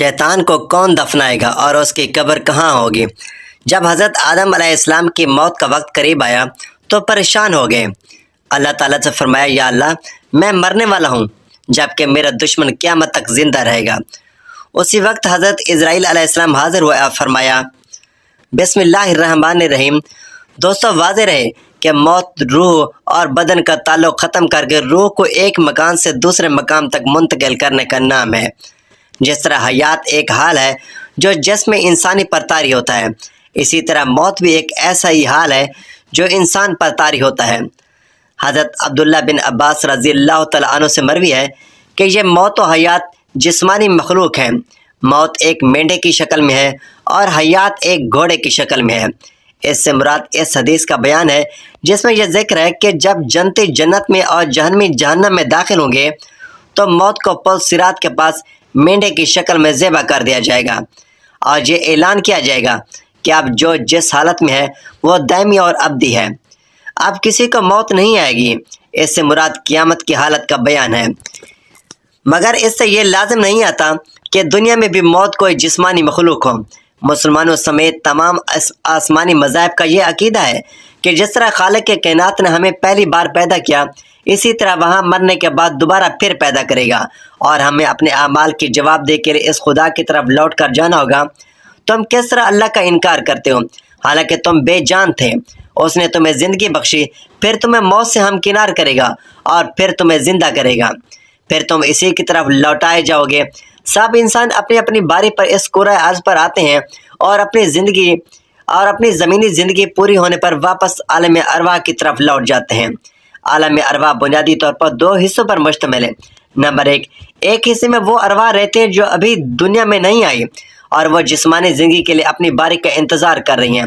شیطان کو کون دفنائے گا اور اس کی قبر کہاں ہوگی؟ جب حضرت آدم علیہ السلام کی موت کا وقت قریب آیا تو پریشان ہو گئے۔ اللہ تعالیٰ سے فرمایا، یا اللہ، میں مرنے والا ہوں جبکہ میرا دشمن قیامت تک زندہ رہے گا۔ اسی وقت حضرت اسرائیل علیہ السلام حاضر ہوئے اور فرمایا، بسم اللہ الرحمن الرحیم۔ دوستو، واضح رہے کہ موت روح اور بدن کا تعلق ختم کر کے روح کو ایک مکان سے دوسرے مقام تک منتقل کرنے کا نام ہے۔ جس طرح حیات ایک حال ہے جو جسم انسانی پر طاری ہوتا ہے، اسی طرح موت بھی ایک ایسا ہی حال ہے جو انسان پر طاری ہوتا ہے۔ حضرت عبداللہ بن عباس رضی اللہ تعالیٰ عنہ سے مروی ہے کہ یہ موت و حیات جسمانی مخلوق ہیں۔ موت ایک مینڈے کی شکل میں ہے اور حیات ایک گھوڑے کی شکل میں ہے۔ اس سے مراد اس حدیث کا بیان ہے جس میں یہ ذکر ہے کہ جب جنتی جنت میں اور جہنمی جہنم میں داخل ہوں گے تو موت کو پل صراط کے پاس مینڈے کی شکل میں ذبح کر دیا جائے گا اور یہ اعلان کیا جائے گا کہ اب جو جس حالت میں ہے وہ دائمی اور ابدی ہے، اب کسی کو موت نہیں آئے گی۔ اس سے مراد قیامت کی حالت کا بیان ہے، مگر اس سے یہ لازم نہیں آتا کہ دنیا میں بھی موت کوئی جسمانی مخلوق ہو۔ مسلمانوں سمیت تمام آسمانی مذاہب کا یہ عقیدہ ہے کہ جس طرح خالق کائنات نے ہمیں پہلی بار پیدا کیا، اسی طرح وہاں مرنے کے بعد دوبارہ پھر پیدا کرے گا اور ہمیں اپنے اعمال کی جواب دے کے اس خدا کی طرف لوٹ کر جانا ہوگا۔ تم کس طرح اللہ کا انکار کرتے ہو حالانکہ تم بے جان تھے؟ اس نے تمہیں زندگی بخشی، پھر تمہیں موت سے ہمکنار کرے گا اور پھر تمہیں زندہ کرے گا، پھر تم اسی کی طرف لوٹائے جاؤ گے۔ سب انسان اپنی اپنی باری پر اس کرۂ ارض پر آتے ہیں اور اپنی زمینی زندگی پوری ہونے پر واپس عالم ارواح کی طرف لوٹ جاتے ہیں۔ عالم ارواح بنیادی طور پر دو حصوں پر مشتمل ہے۔ نمبر ایک حصے میں وہ ارواح رہتے ہیں جو ابھی دنیا میں نہیں آئی اور وہ جسمانی زندگی کے لیے اپنی باری کا انتظار کر رہی ہیں۔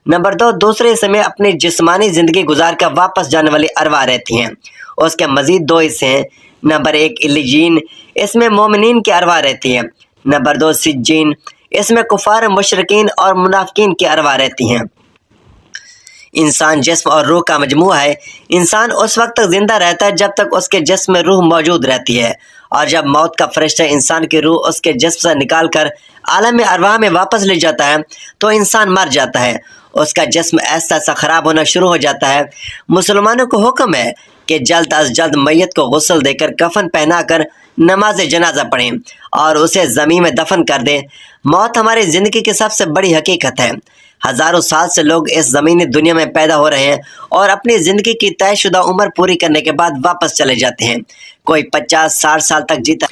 نمبر دو، دوسرے حصے میں اپنی جسمانی زندگی گزار کر واپس جانے والی ارواح رہتی ہیں۔ اس کے مزید دو حصے ہیں۔ نمبر ایک علیین، اس میں مومنین کی ارواح رہتی ہیں۔ نمبر دو سجین، اس میں کفار، مشرکین اور منافقین کی ارواح رہتی ہیں۔ انسان جسم اور روح کا مجموعہ ہے۔ انسان اس وقت تک زندہ رہتا ہے جب تک اس کے جسم میں روح موجود رہتی ہے، اور جب موت کا فرشتہ انسان کی روح اس کے جسم سے نکال کر عالم ارواح میں واپس لے جاتا ہے تو انسان مر جاتا ہے، اس کا جسم ایسا ایسا خراب ہونا شروع ہو جاتا ہے۔ مسلمانوں کو حکم ہے کہ جلد از جلد میت کو غسل دے کر کفن پہنا کر نماز جنازہ پڑھیں اور اسے زمین میں دفن کر دیں۔ موت ہماری زندگی کی سب سے بڑی حقیقت ہے۔ ہزاروں سال سے لوگ اس زمینی دنیا میں پیدا ہو رہے ہیں اور اپنی زندگی کی طے شدہ عمر پوری کرنے کے بعد واپس چلے جاتے ہیں۔ کوئی 50-60 سال تک جیتا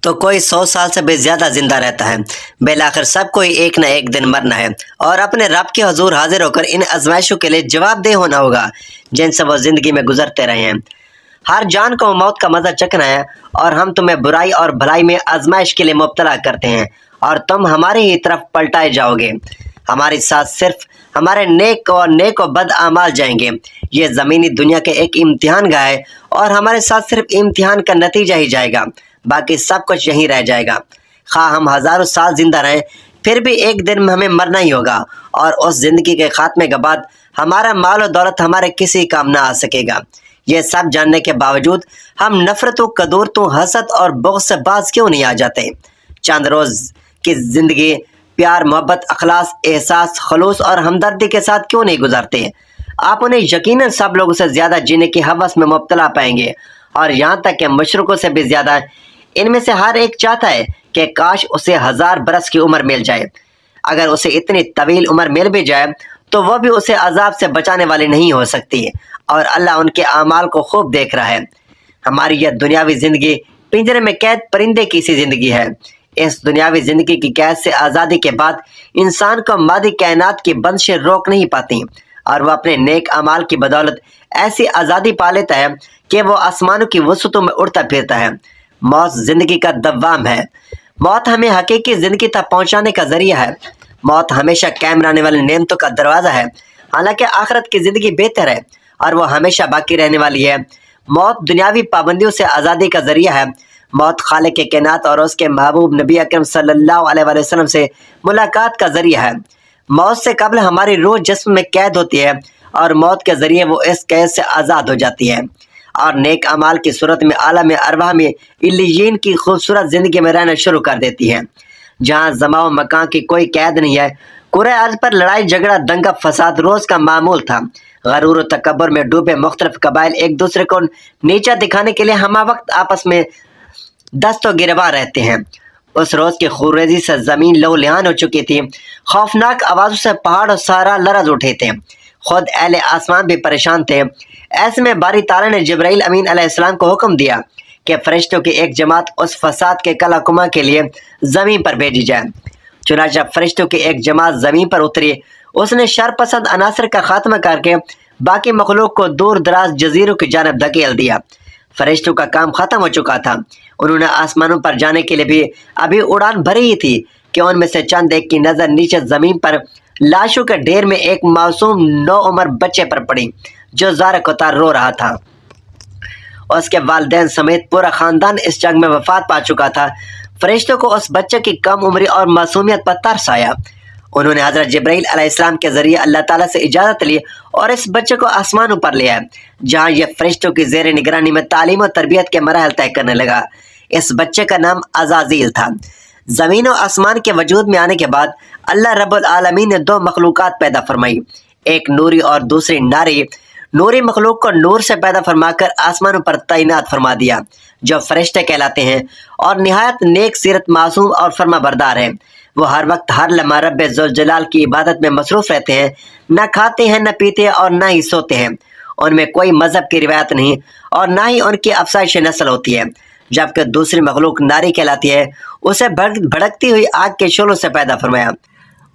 تو کوئی 100 سال سے بھی زیادہ زندہ رہتا ہے۔ بالآخر سب کو ایک نہ ایک دن مرنا ہے اور اپنے رب کے حضور حاضر ہو کر ان آزمائشوں کے لیے جواب دہ ہونا ہوگا جن سے وہ زندگی میں گزرتے رہے ہیں۔ ہر جان کو موت کا مزہ چکھنا ہے اور ہم تمہیں برائی اور بھلائی میں آزمائش کے لیے مبتلا کرتے ہیں اور تم ہماری ہی طرف پلٹائے جاؤ گے۔ ہمارے ساتھ صرف ہمارے نیک و بد اعمال جائیں گے۔ یہ زمینی دنیا کے ایک امتحان گاہ ہے اور ہمارے ساتھ صرف امتحان کا نتیجہ ہی جائے گا، باقی سب کچھ یہیں رہ جائے گا۔ خواہ ہم ہزاروں سال زندہ رہیں، پھر بھی ایک دن ہمیں مرنا ہی ہوگا، اور اس زندگی کے خاتمے کے بعد ہمارا مال و دولت ہمارے کسی کام نہ آ سکے گا۔ یہ سب جاننے کے باوجود ہم نفرتوں، قدورتوں، حسد اور بغض سے باز کیوں نہیں آ جاتے؟ چند روز کی زندگی پیار، محبت، اخلاص، احساس، خلوص اور ہمدردی کے ساتھ کیوں نہیں گزارتے؟ آپ انہیں یقیناً سب لوگوں سے زیادہ جینے کی ہوس میں مبتلا پائیں گے، اور یہاں تک کہ مشرکوں سے بھی زیادہ۔ ان میں سے ہر ایک چاہتا ہے کہ کاش اسے 1000 برس کی عمر مل جائے۔ اگر اسے اتنی طویل عمر مل بھی جائے تو وہ بھی اسے عذاب سے بچانے والی نہیں ہو سکتی، اور اللہ ان کے اعمال کو خوب دیکھ رہا ہے۔ ہماری یہ دنیاوی زندگی پنجرے میں قید پرندے کی سی زندگی ہے۔ اس دنیاوی زندگی کی قید سے آزادی کے بعد انسان کو مادی کائنات کی بندشیں روک نہیں پاتی، اور وہ اپنے نیک اعمال کی بدولت ایسی آزادی پا لیتا ہے کہ وہ آسمانوں کی وسعتوں میں اڑتا پھرتا ہے۔ موت زندگی کا دوام ہے۔ موت ہمیں حقیقی زندگی تک پہنچانے کا ذریعہ ہے۔ موت ہمیشہ قائم رہنے والی نعمتوں کا دروازہ ہے، حالانکہ آخرت کی زندگی بہتر ہے اور وہ ہمیشہ باقی رہنے والی ہے۔ موت دنیاوی پابندیوں سے آزادی کا ذریعہ ہے۔ موت خالق کائنات اور اس کے محبوب نبی اکرم صلی اللہ علیہ وسلم سے ملاقات کا ذریعہ ہے۔ موت سے قبل ہماری روح جسم میں قید ہوتی ہے اور موت کے ذریعے وہ اس قید سے آزاد ہو جاتی ہے اور نیک اعمال کی صورت میں عالم ارواح میں علیین کی خوبصورت زندگی میں رہنا شروع کر دیتی ہے۔ جہاں زما و مکان کی کوئی قید نہیں ہے۔ کرۂ ارض پر لڑائی جھگڑا دنگا فساد روز کا معمول تھا۔ غرور و تکبر میں ڈوبے مختلف قبائل ایک دوسرے کو نیچا دکھانے کے لیے ہمہ وقت آپس میں دست و گریباں رہتے ہیں۔ اس روز کی خونریزی سے زمین لہو لہان ہو چکی تھی۔ خوفناک آوازوں سے پہاڑ اور صحرا لرز اٹھے تھے۔ خود اہل آسمان بھی پریشان تھے۔ ایسے میں باری تعالیٰ نے جبرائیل امین علیہ السلام کو حکم دیا کہ فرشتوں کی ایک جماعت اس فساد کے کلا کما کے لیے زمین پر بھیجی جائے۔ چنانچہ فرشتوں کی ایک جماعت زمین پر اتری۔ اس نے شر پسند عناصر کا خاتمہ کر کے باقی مخلوق کو دور دراز جزیروں کی جانب دھکیل دیا۔ فرشتوں کا کام ختم ہو چکا تھا۔ انہوں نے آسمانوں پر جانے کے لیے بھی ابھی اڑان بھری ہی تھی کہ ان میں سے چند ایک کی نظر نیچے زمین پر لاشوں کے ڈھیر میں ایک معصوم نو عمر بچے پر پڑی جو زار قطار رو رہا تھا۔ اس کے والدین سمیت پورا خاندان اس جنگ میں وفات پا چکا تھا۔ فرشتوں کو اس بچے کی کم عمری اور معصومیت پر ترس آیا۔ انہوں نے حضرت جبرائیل علیہ السلام کے ذریعے اللہ تعالیٰ سے اجازت لی اور اس بچے کو آسمانوں پر لے آئے، جہاں یہ فرشتوں کی زیر نگرانی میں تعلیم و تربیت کے مراحل طے کرنے لگا۔ اس بچے کا نام عزازیل تھا۔ زمین و آسمان کے وجود میں آنے کے بعد اللہ رب العالمین نے دو مخلوقات پیدا فرمائی، ایک نوری اور دوسری ناری۔ نوری مخلوق کو نور سے پیدا فرما کر آسمانوں پر تعینات فرما دیا، جو فرشتے کہلاتے ہیں اور نہایت نیک سیرت، معصوم اور فرما بردار ہیں۔ وہ ہر وقت ہر لمحہ رب ذوالجلال کی عبادت میں مصروف رہتے ہیں، نہ کھاتے ہیں، نہ پیتے ہیں اور نہ ہی سوتے ہیں۔ ان میں کوئی مذہب کی روایت نہیں اور نہ ہی ان کی افزائش نسل ہوتی ہے۔ جبکہ دوسری مخلوق ناری کہلاتی ہے، اسے بھڑکتی ہوئی آگ کے شعلوں سے پیدا فرمایا۔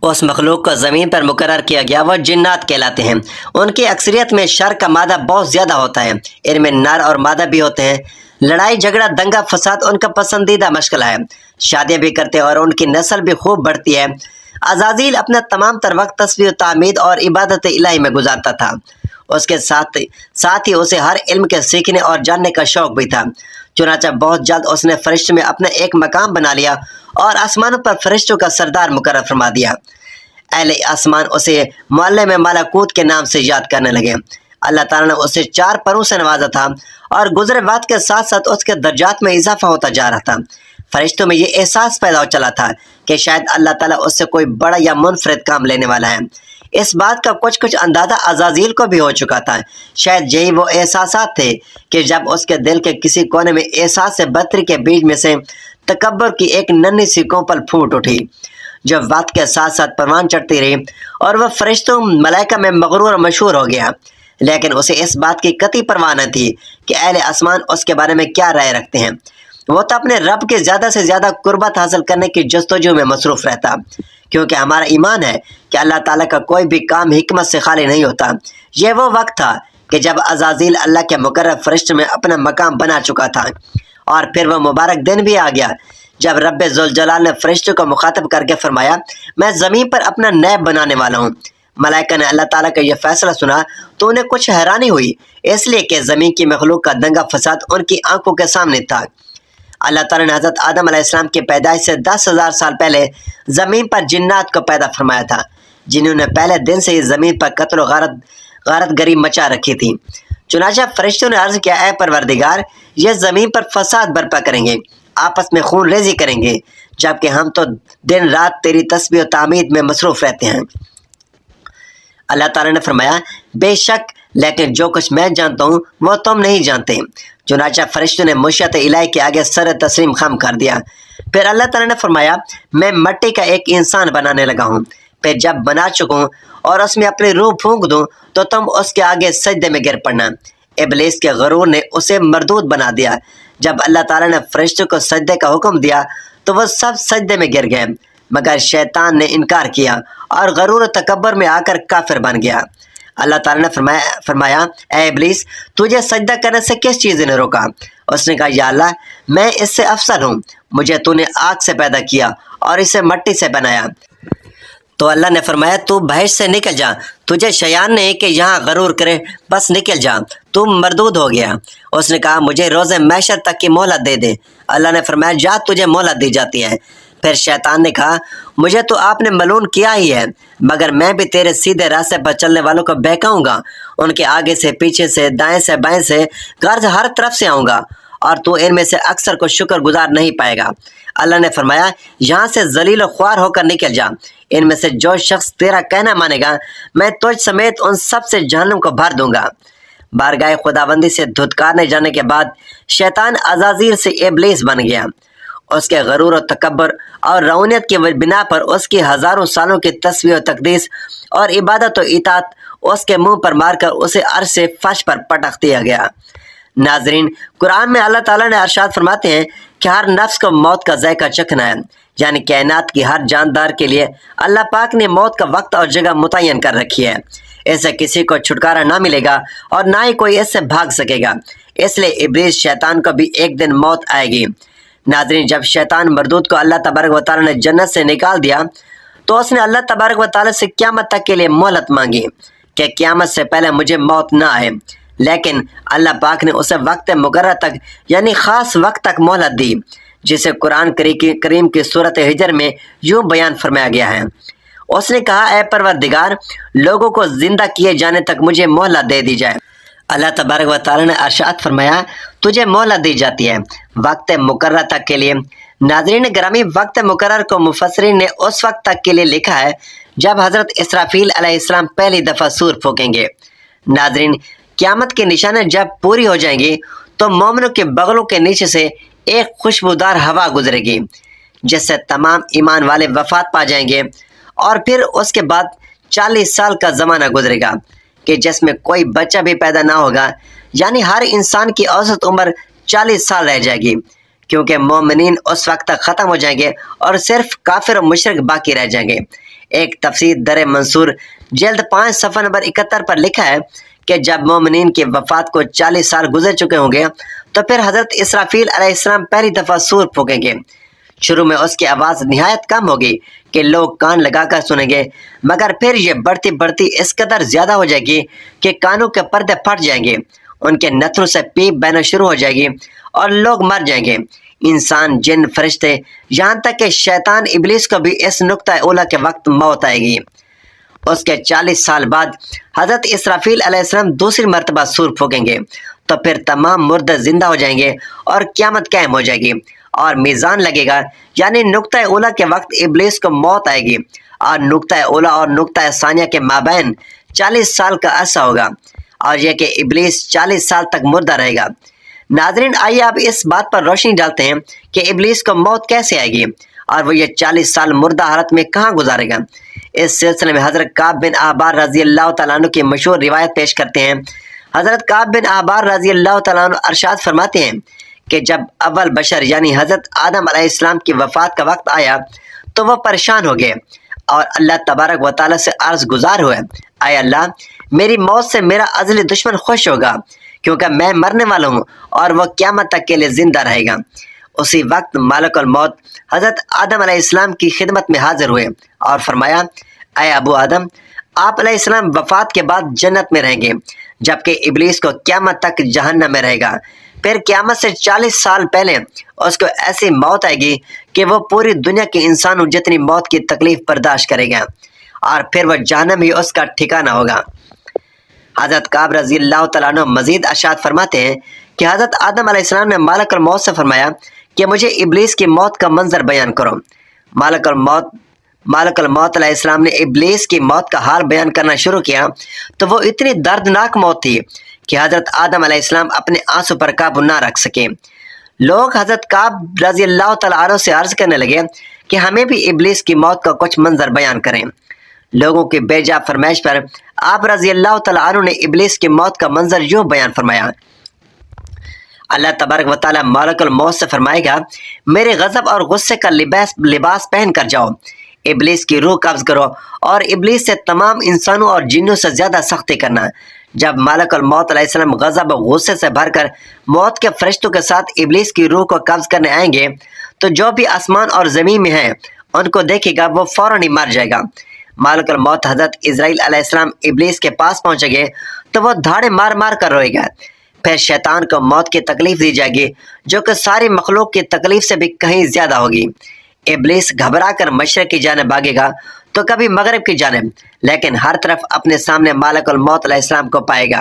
اس مخلوق کو زمین پر مقرر کیا گیا، وہ جنات کہلاتے ہیں۔ ان کی اکثریت میں شر کا مادہ بہت زیادہ ہوتا ہے، ان میں نر اور مادہ بھی ہوتے ہیں۔ لڑائی جھگڑا دنگا فساد ان کا پسندیدہ مشغلہ ہے۔ شادیاں بھی کرتے ہیں اور ان کی نسل بھی خوب بڑھتی ہے۔ عزازیل اپنا تمام تر وقت تسبیح و تعمید اور عبادت الہی میں گزارتا تھا۔ اس کے ساتھ ہی اسے ہر علم کے سیکھنے اور جاننے کا شوق بھی تھا۔ چنانچہ بہت جلد اس نے فرشتوں میں اپنا ایک مقام بنا لیا اور آسمانوں پر فرشتوں کا سردار مقرر فرما دیا۔ اہل آسمان اسے معلم ملکوت کے نام سے یاد کرنے لگے۔ اللہ تعالیٰ نے اسے 4 پروں سے نوازا تھا اور گزرے وقت کے ساتھ ساتھ اس کے درجات میں اضافہ ہوتا جا رہا تھا۔ فرشتوں میں یہ احساس پیدا ہو چلا تھا کہ شاید اللہ تعالیٰ اس سے کوئی بڑا یا منفرد کام لینے والا ہے۔ اس بات کا کچھ اندازہ عزازیل کو بھی ہو چکا تھا۔ شاید یہی وہ احساسات تھے کہ جب اس کے دل کے کسی کونے میں احساس سے بدتری کے بیج میں سے تکبر کی ایک ننھی سی کونپل پھوٹ اٹھی، جو وقت کے ساتھ ساتھ پروان چڑھتی رہی اور وہ فرشتوں ملائکہ میں مغرور اور مشہور ہو گیا۔ لیکن اسے اس بات کی قطعی پرواہ نہ تھی کہ اہل آسمان اس کے بارے میں کیا رائے رکھتے ہیں۔ وہ تو اپنے رب کے زیادہ سے زیادہ قربت حاصل کرنے کی جستجو میں مصروف رہتا، کیونکہ ہمارا ایمان ہے کہ اللہ تعالیٰ کا کوئی بھی کام حکمت سے خالی نہیں ہوتا۔ یہ وہ وقت تھا کہ جب عزازیل اللہ کے مقرر فرشتے میں اپنا مقام بنا چکا تھا، اور پھر وہ مبارک دن بھی آ گیا جب رب ذوالجلال نے فرشتوں کو مخاطب کر کے فرمایا، میں زمین پر اپنا نیب بنانے والا ہوں۔ ملائکہ نے اللہ تعالیٰ کا یہ فیصلہ سنا تو انہیں کچھ حیرانی ہوئی، اس لیے کہ زمین کی مخلوق کا دنگا فساد ان کی آنکھوں کے سامنے تھا۔ اللہ تعالیٰ نے حضرت آدم علیہ السلام کی پیدائش سے 10,000 سال پہلے زمین پر جنات کو پیدا فرمایا تھا، جنہوں نے پہلے دن سے ہی زمین پر قتل و غارت گری مچا رکھی تھی۔ چنانچہ فرشتوں نے عرض کیا، اے پروردگار، یہ زمین پر فساد برپا کریں گے، آپس میں خون ریزی کریں گے، جبکہ ہم تو دن رات تیری تسبیح و تعمید میں مصروف رہتے ہیں۔ اللہ تعالیٰ نے فرمایا، بے شک، لیکن جو کچھ میں جانتا ہوں وہ تم نہیں جانتے۔ چنانچہ فرشتوں نے مشیت الہی کے آگے سر تسلیم خم کر دیا۔ پھر اللہ تعالیٰ نے فرمایا، میں مٹی کا ایک انسان بنانے لگا ہوں، پھر جب بنا چکوں اور اس میں اپنی روح پھونک دوں تو تم اس کے آگے سجدے میں گر پڑنا۔ ابلیس کے غرور نے اسے مردود بنا دیا۔ جب اللہ تعالیٰ نے فرشتوں کو سجدے کا حکم دیا تو وہ سب سجدے میں گر گئے، مگر شیطان نے انکار کیا اور غرور و تکبر میں آ کر کافر بن گیا۔ اللہ تعالیٰ نے فرمایا، اے ابلیس، تجھے سجدہ کرنے سے کس چیز نے روکا؟ اس نے کہا، یا اللہ، میں اس سے افضل ہوں، مجھے تو نے آگ سے پیدا کیا اور اسے مٹی سے بنایا۔ تو اللہ نے فرمایا، تو بحث سے نکل جا، تجھے شیطان نے کہ یہاں غرور کرے، بس نکل جا، تو مردود ہو گیا۔ اس نے کہا، مجھے روز محشر تک کی مہلت دے دے۔ اللہ نے فرمایا، جا، تجھے مہلت دی جاتی ہے۔ پھر شیطان نے کہا، مجھے تو آپ نے ملعون کیا ہی ہے، مگر میں بھی تیرے سیدھے راستے پر چلنے والوں کو بہکاؤں گا، ان کے آگے سے، پیچھے سے، دائیں سے، بائیں سے، غرض ہر طرف سے آؤں گا، اور تو ان میں سے اکثر کو شکر گزار نہیں پائے گا۔ اللہ نے فرمایا یہاں سے ذلیل و خوار ہو کر نکل جا، ان میں سے جو شخص تیرا کہنا مانے گا میں تجھ سمیت ان سب سے جہنم کو بھر دوں گا۔ بارگاہ خداوندی سے دھتکارنے جانے کے بعد شیطان عزازیل سے ابلیس بن گیا۔ اس کے غرور و تکبر اور رعونیت کی بنا پر اس کی ہزاروں سالوں کی تسبیح و تقدیس اور عبادت و اطاعت اس کے منہ پر مار کر اسے عرش سے فرش پر پٹخ دیا گیا۔ ناظرین، قرآن میں اللہ تعالیٰ نے ارشاد فرماتے ہیں کہ ہر نفس کو موت کا ذائقہ چکھنا ہے، یعنی کائنات کی ہر جاندار کے لیے اللہ پاک نے موت کا وقت اور جگہ متعین کر رکھی ہے۔ اس سے کسی کو چھٹکارا نہ ملے گا اور نہ ہی کوئی اس سے بھاگ سکے گا، اس لیے ابلیس شیطان کو بھی ایک دن موت آئے گی۔ ناظرین، جب شیطان مردود کو اللہ تبارک و تعالیٰ نے جنت سے نکال دیا تو اس نے اللہ تبارک و تعالیٰ سے قیامت تک کے لیے مہلت مانگی کہ قیامت سے پہلے مجھے موت نہ آئے، لیکن اللہ پاک نے اسے وقت مقرر تک یعنی خاص وقت تک مہلت دی، جسے قرآن کریم کی سورۃ ہجر میں یوں بیان فرمایا گیا ہے۔ اس نے کہا اے پروردگار، لوگوں کو زندہ کیے جانے تک مجھے مہلت دے دی جائے۔ اللہ تبارک و تعالیٰ نے ارشاد فرمایا تجھے مہلت دی جاتی ہے وقت مقرر تک کے لیے۔ ناظرین گرامی، وقت مقرر کو مفسرین نے اس وقت تک کے لیے لکھا ہے جب حضرت اسرافیل علیہ السلام پہلی دفعہ سور پھونکیں گے۔ ناظرین، قیامت کی نشانیں جب پوری ہو جائیں گی تو مومنوں کے بغلوں کے نیچے سے ایک خوشبودار ہوا گزرے گی جس سے تمام ایمان والے وفات پا جائیں گے، اور پھر اس کے بعد 40 سال کا زمانہ گزرے گا کہ جس میں کوئی بچہ بھی پیدا نہ ہوگا، یعنی ہر انسان کی اوسط عمر 40 سال رہ جائے گی، کیونکہ مومنین اس وقت تک ختم ہو جائیں گے اور صرف کافر و مشرک باقی رہ جائیں گے۔ ایک تفسیر در منصور جلد 5 صفحہ نمبر 71 پر لکھا ہے کہ جب مومنین کی وفات کو 40 سال گزر چکے ہوں گے تو پھر حضرت اسرافیل علیہ السلام پہلی دفعہ سور پھونکیں گے۔ شروع میں اس کی آواز نہایت کم ہوگی کہ لوگ کان لگا کر سنیں گے، مگر پھر یہ بڑھتی بڑھتی اس قدر زیادہ ہو جائے گی کہ کانوں کے پردے پھٹ جائیں گے، ان کے نتھروں سے پیپ بہنا شروع ہو جائے گی اور لوگ مر جائیں گے، انسان، جن، فرشتے، یہاں تک کہ شیطان ابلیس کو بھی اس نقطہ اولا کے وقت موت آئے گی۔ اس کے 40 سال بعد حضرت اسرافیل علیہ السلام دوسری مرتبہ سور پھونکیں گے تو پھر تمام مردے زندہ ہو جائیں گے اور قیامت قائم ہو جائے گی اور میزان لگے گا، یعنی نقطہ اولا کے وقت ابلیس کو موت آئے گی اور نقطہ اولا اور نقطہ ثانیہ کے مابین 40 سال کا عرصہ ہوگا، اور یہ کہ ابلیس 40 سال تک مردہ رہے گا۔ ناظرین، آئیے اب اس بات پر روشنی ڈالتے ہیں کہ ابلیس کو موت کیسے آئے گی اور وہ یہ 40 سال مردہ حالت میں کہاں گزارے گا۔ اس سلسلے میں حضرت کعب بن احبار رضی اللہ تعالیٰ عنہ کی مشہور روایت پیش کرتے ہیں۔ حضرت کعب بن احبار رضی اللہ تعالیٰ عنہ ارشاد فرماتے ہیں کہ جب اول بشر یعنی حضرت آدم علیہ السلام کی وفات کا وقت آیا تو وہ پریشان ہو گئے اور اللہ تبارک و تعالیٰ سے عرض گزار ہوئے، اے اللہ، میری موت سے میرا ازلی دشمن خوش ہوگا کیونکہ میں مرنے والا ہوں اور وہ قیامت تک کے لیے زندہ رہے گا۔ اسی وقت ملک الموت حضرت آدم علیہ السلام کی خدمت میں حاضر ہوئے اور فرمایا، اے ابو آدم، آپ علیہ السلام وفات کے بعد جنت میں رہیں گے، جبکہ ابلیس کو قیامت تک جہنم میں رہے گا۔ پھر قیامت سے 40 سال پہلے اس کو ایسی موت آئے گی کہ وہ پوری دنیا کے انسانوں جتنی موت کی تکلیف برداشت کرے گا، اور پھر وہ جہنم ہی اس کا ٹھکانہ ہوگا۔ حضرت کعب رضی اللہ تعالیٰ عنہ مزید ارشاد فرماتے ہیں کہ حضرت آدم علیہ السلام نے مالک الموت سے فرمایا کہ مجھے ابلیس کی موت کا منظر بیان کرو۔ مالک الموت علیہ السلام نے ابلیس کی موت کا حال بیان کرنا شروع کیا تو وہ اتنی دردناک موت تھی کہ حضرت آدم علیہ السلام اپنے آنسو پر قابو نہ رکھ سکے۔ لوگ حضرت کعب رضی اللہ تعالیٰ عنہ سے عرض کرنے لگے کہ ہمیں بھی ابلیس کی موت کا کچھ منظر بیان کریں۔ لوگوں کی بے جا فرمائش پر آپ رضی اللہ تعالیٰ عنہ نے ابلیس کی موت کا منظر یوں بیان فرمایا، اللہ تبارک و تعالیٰ مالک الموت سے فرمائے گا، میرے غضب اور غصے کا لباس پہن کر جاؤ، ابلیس کی روح قبض کرو اور ابلیس سے تمام انسانوں اور جنوں سے زیادہ سختی کرنا۔ جب مالک الموت علیہ السلام غضب و غصے سے بھر کر موت کے فرشتوں کے ساتھ ابلیس کی روح کو قبض کرنے آئیں گے تو جو بھی آسمان اور زمین میں ہیں ان کو دیکھے گا وہ فوراً ہی مر جائے گا۔ مالک الموت حضرت اسرائیل علیہ السلام ابلیس کے پاس پہنچے گے تو وہ دھاڑے مار مار کر روئے گا۔ پھر شیطان کو موت کی تکلیف دی جائے گی جو کہ ساری مخلوق کی تکلیف سے بھی کہیں زیادہ ہوگی۔ ابلیس گھبرا کر مشرق کی جانب بھاگے گا تو کبھی مغرب کی جانب، لیکن ہر طرف اپنے سامنے مالک الموت علیہ السلام کو پائے گا۔